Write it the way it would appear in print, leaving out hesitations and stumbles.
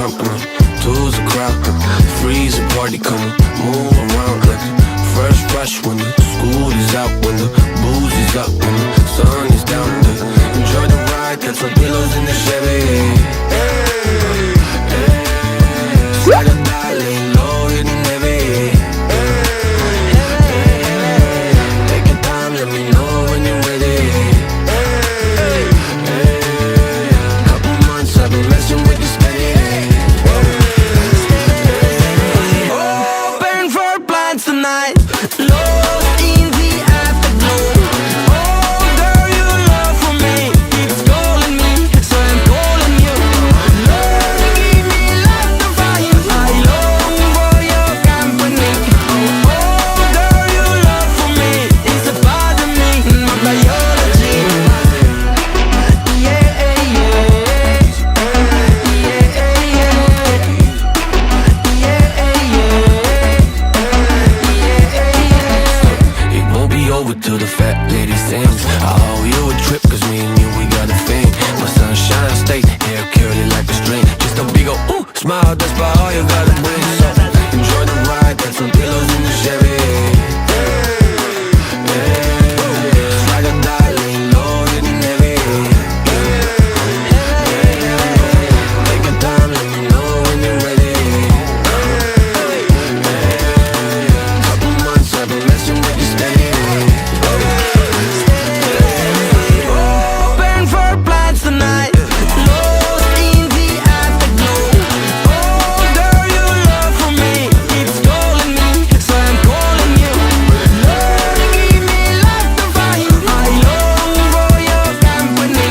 trump and two's a crowd. Freeze a party, come move around like first rush when the school is out, when the booze is up, when the sun is down. Enjoy the ride, got some pillows in the Chevy. Slide or die, lay low, hitting heavy. Take your time, let me know when you're ready. Couple months I've been messing with this steady. Open for plans tonight, lost in the afterglow. Oh girl, your love for me keeps calling me, so I'm calling you. Love, give me love to find. I long for your company. Oh girl, your love for me is a part of me, my biology. Yeah, yeah, it won't be over till the fat lady sings. I owe you a trip, cause me and you, we got a thing. My sunshine state, hair curly like a string. Just a big ol' ooh, smile, that's about all you gotta bring. So enjoy the ride, got some pillows in the Chevy. Slide or die, lay low, hitting heavy. Take your time, let me know when you're ready. Couple months I've been messing with this steady. Open for plans tonight, lost in the afterglow. Oh girl, your love for me keeps calling me, so I'm calling you. Love, give me love to find. I long for your company.